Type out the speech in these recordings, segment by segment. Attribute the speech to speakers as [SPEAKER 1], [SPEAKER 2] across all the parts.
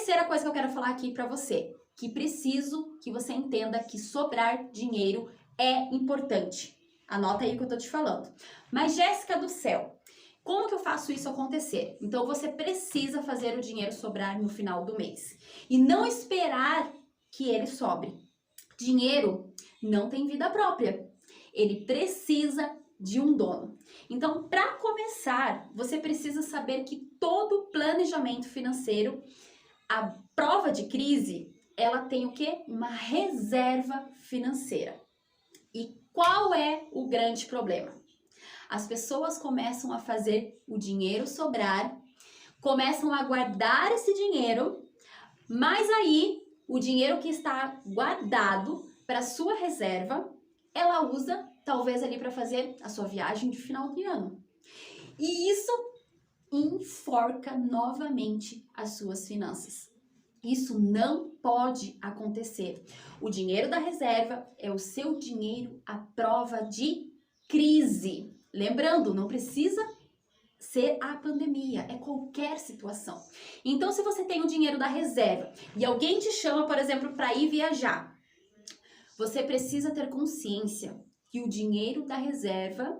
[SPEAKER 1] terceira coisa que eu quero falar aqui pra você, que preciso que você entenda que sobrar dinheiro é importante. Anota aí o que eu tô te falando. Mas, Jéssica do céu, como que eu faço isso acontecer? Então, você precisa fazer o dinheiro sobrar no final do mês. E não esperar que ele sobre. Dinheiro não tem vida própria. Ele precisa de um dono. Então, para começar, você precisa saber que todo planejamento financeiro, a prova de crise, ela tem o quê? Uma reserva financeira. E qual é o grande problema? As pessoas começam a fazer o dinheiro sobrar, começam a guardar esse dinheiro, mas aí o dinheiro que está guardado para sua reserva, ela usa talvez ali para fazer a sua viagem de final de ano. E isso enforca novamente as suas finanças. Isso não pode acontecer. O dinheiro da reserva é o seu dinheiro à prova de crise. Lembrando, não precisa ser a pandemia, é qualquer situação. Então, se você tem o dinheiro da reserva e alguém te chama, por exemplo, para ir viajar, você precisa ter consciência que o dinheiro da reserva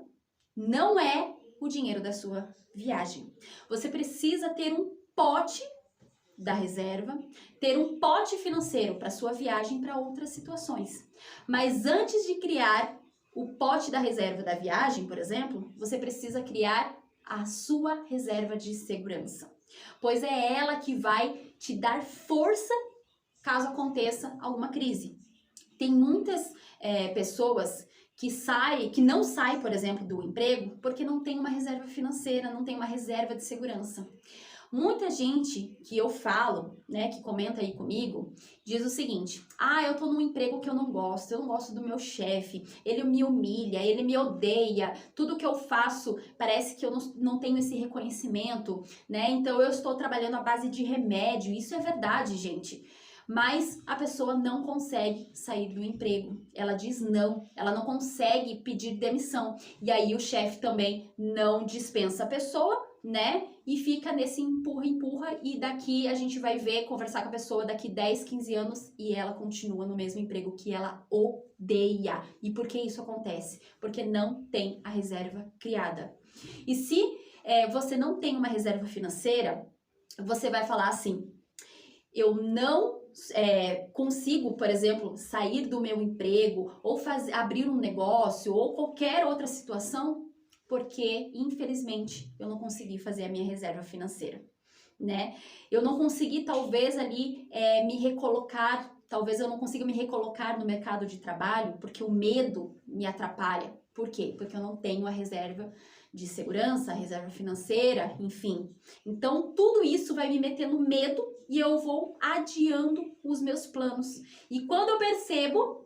[SPEAKER 1] não é o dinheiro da sua viagem. Você precisa ter um pote da reserva, ter um pote financeiro para sua viagem para outras situações. Mas antes de criar o pote da reserva da viagem, por exemplo, você precisa criar a sua reserva de segurança, pois é ela que vai te dar força caso aconteça alguma crise. Tem muitas pessoas que não saem, por exemplo, do emprego porque não tem uma reserva financeira, não tem uma reserva de segurança. Muita gente que eu falo, né, que comenta aí comigo, diz o seguinte: eu tô num emprego que eu não gosto do meu chefe, ele me humilha, ele me odeia, tudo que eu faço parece que eu não tenho esse reconhecimento, né, então eu estou trabalhando à base de remédio. Isso é verdade, gente. Mas a pessoa não consegue sair do emprego. Ela diz não, ela não consegue pedir demissão. E aí o chefe também não dispensa a pessoa, né? E fica nesse empurra, e daqui a gente vai ver, conversar com a pessoa daqui 10, 15 anos e ela continua no mesmo emprego que ela odeia. E por que isso acontece? Porque não tem a reserva criada. E se você não tem uma reserva financeira, você vai falar assim: eu não consigo, por exemplo, sair do meu emprego ou abrir um negócio ou qualquer outra situação porque, infelizmente, eu não consegui fazer a minha reserva financeira, né? Eu não consegui, talvez, ali me recolocar, talvez eu não consiga me recolocar no mercado de trabalho porque o medo me atrapalha. Por quê? Porque eu não tenho a reserva de segurança, a reserva financeira, enfim. Então, tudo isso vai me metendo medo e eu vou adiando os meus planos. E quando eu percebo,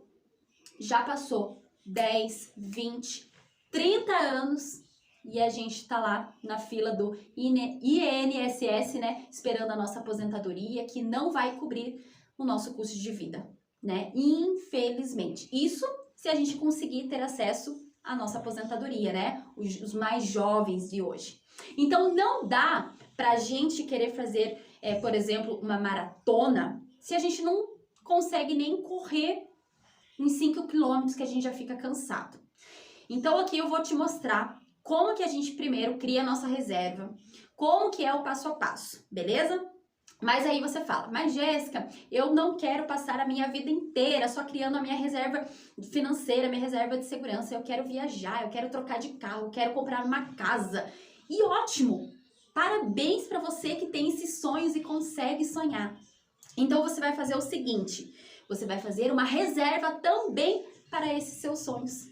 [SPEAKER 1] já passou 10, 20, 30 anos e a gente tá lá na fila do INSS, né, esperando a nossa aposentadoria, que não vai cobrir o nosso custo de vida, né, infelizmente. Isso se a gente conseguir ter acesso à nossa aposentadoria, né, os mais jovens de hoje. Então, não dá pra gente querer fazer, por exemplo, uma maratona se a gente não consegue nem correr uns 5 quilômetros que a gente já fica cansado. Então aqui eu vou te mostrar como que a gente primeiro cria a nossa reserva, como que é o passo a passo, beleza? Mas aí você fala: mas Jéssica, eu não quero passar a minha vida inteira só criando a minha reserva financeira, minha reserva de segurança, eu quero viajar, eu quero trocar de carro, eu quero comprar uma casa. E ótimo! Parabéns para você que tem esses sonhos e consegue sonhar. Então você vai fazer o seguinte: você vai fazer uma reserva também para esses seus sonhos,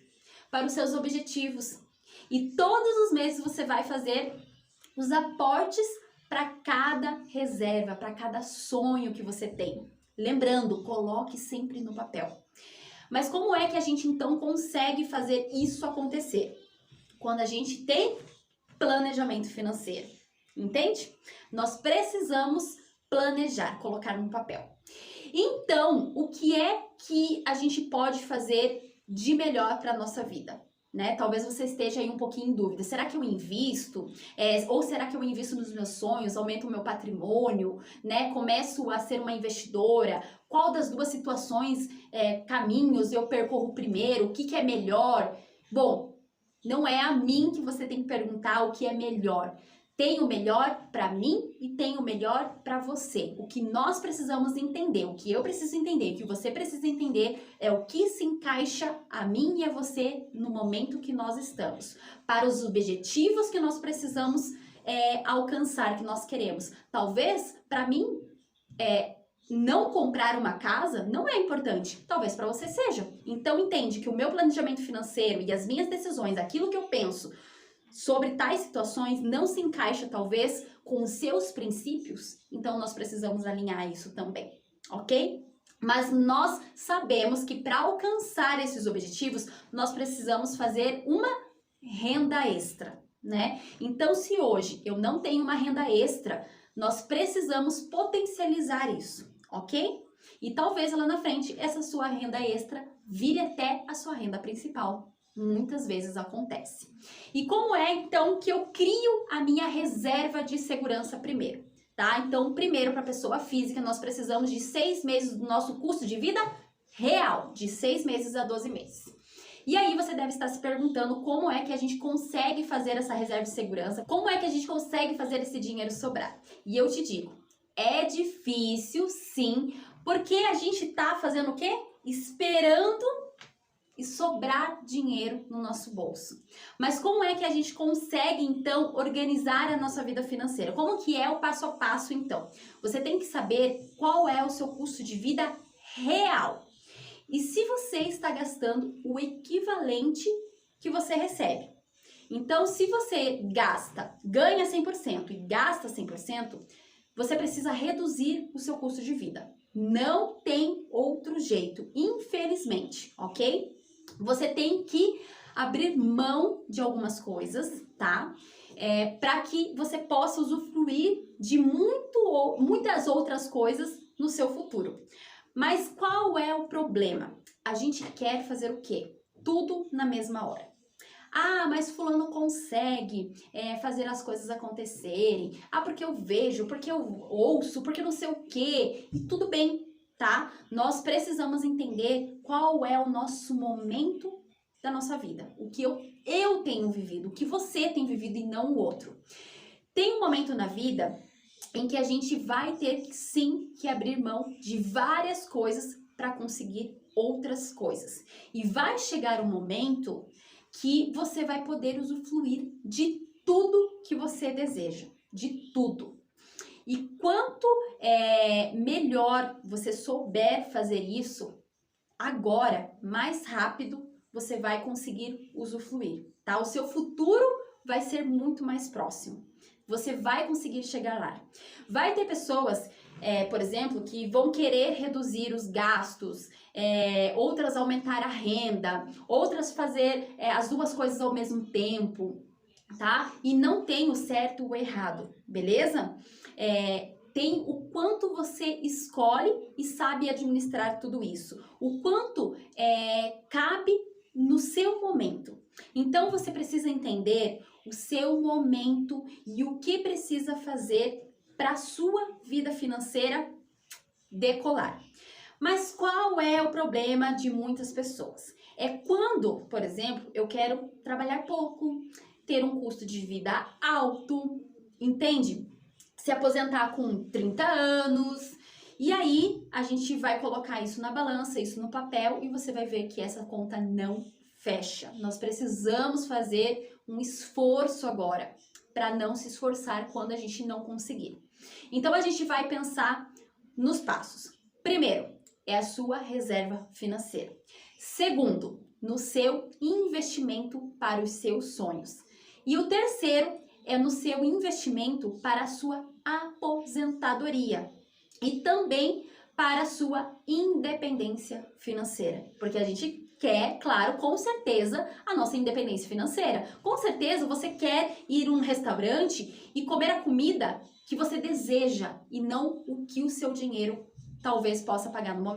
[SPEAKER 1] para os seus objetivos. E todos os meses você vai fazer os aportes para cada reserva, para cada sonho que você tem. Lembrando, coloque sempre no papel. Mas como é que a gente então consegue fazer isso acontecer? Quando a gente tem planejamento financeiro, entende? Nós precisamos planejar, colocar no papel. Então, o que é que a gente pode fazer de melhor para a nossa vida? né? Talvez você esteja aí um pouquinho em dúvida. Será que eu invisto? Ou será que eu invisto nos meus sonhos, aumento o meu patrimônio, né? Começo a ser uma investidora? Qual das duas situações, caminhos eu percorro primeiro? O que é melhor? Bom, não é a mim que você tem que perguntar o que é melhor. Tem o melhor para mim e tem o melhor para você. O que nós precisamos entender, o que eu preciso entender, o que você precisa entender é o que se encaixa a mim e a você no momento que nós estamos, para os objetivos que nós precisamos alcançar, que nós queremos. Talvez para mim não comprar uma casa não é importante, talvez para você seja. Então entende que o meu planejamento financeiro e as minhas decisões, aquilo que eu penso sobre tais situações não se encaixa talvez com os seus princípios, então nós precisamos alinhar isso também, ok? Mas nós sabemos que para alcançar esses objetivos, nós precisamos fazer uma renda extra, né? Então, se hoje eu não tenho uma renda extra, nós precisamos potencializar isso, ok? E talvez lá na frente, essa sua renda extra vire até a sua renda principal. Muitas vezes acontece. E como é, então, que eu crio a minha reserva de segurança primeiro, tá? Então, primeiro, para a pessoa física, nós precisamos de 6 meses do nosso custo de vida real, de 6 meses a 12 meses. E aí você deve estar se perguntando como é que a gente consegue fazer essa reserva de segurança, como é que a gente consegue fazer esse dinheiro sobrar. E eu te digo, é difícil sim, porque a gente tá fazendo o quê? Esperando e sobrar dinheiro no nosso bolso. Mas como é que a gente consegue, então, organizar a nossa vida financeira? Como que é o passo a passo, então? Você tem que saber qual é o seu custo de vida real. E se você está gastando o equivalente que você recebe. Então, se você ganha 100% e gasta 100%, você precisa reduzir o seu custo de vida. Não tem outro jeito, infelizmente, ok? Você tem que abrir mão de algumas coisas, tá? Para que você possa usufruir de muitas outras coisas no seu futuro. Mas qual é o problema? A gente quer fazer o quê? Tudo na mesma hora. Ah, mas fulano consegue fazer as coisas acontecerem. Ah, porque eu vejo, porque eu ouço, porque não sei o quê. E tudo bem, tá? Nós precisamos entender qual é o nosso momento da nossa vida. O que eu tenho vivido, o que você tem vivido e não o outro. Tem um momento na vida em que a gente vai ter sim que abrir mão de várias coisas para conseguir outras coisas. E vai chegar um momento que você vai poder usufruir de tudo que você deseja, de tudo. E quanto melhor você souber fazer isso, agora, mais rápido, você vai conseguir usufruir, tá? O seu futuro vai ser muito mais próximo. Você vai conseguir chegar lá. Vai ter pessoas, por exemplo, que vão querer reduzir os gastos, outras aumentar a renda, outras fazer as duas coisas ao mesmo tempo, tá? E não tem o certo ou o errado, beleza? Tem o quanto você escolhe e sabe administrar tudo isso. O quanto cabe no seu momento. Então, você precisa entender o seu momento e o que precisa fazer para a sua vida financeira decolar. Mas qual é o problema de muitas pessoas? É quando, por exemplo, eu quero trabalhar pouco, ter um custo de vida alto, entende? Se aposentar com 30 anos, e aí a gente vai colocar isso na balança, isso no papel, e você vai ver que essa conta não fecha. Nós precisamos fazer um esforço agora, para não se esforçar quando a gente não conseguir. Então a gente vai pensar nos passos. Primeiro, é a sua reserva financeira. Segundo, no seu investimento para os seus sonhos. E o terceiro é no seu investimento para a sua aposentadoria e também para a sua independência financeira, porque a gente quer, claro, com certeza, a nossa independência financeira. Com certeza você quer ir a um restaurante e comer a comida que você deseja e não o que o seu dinheiro talvez possa pagar no momento.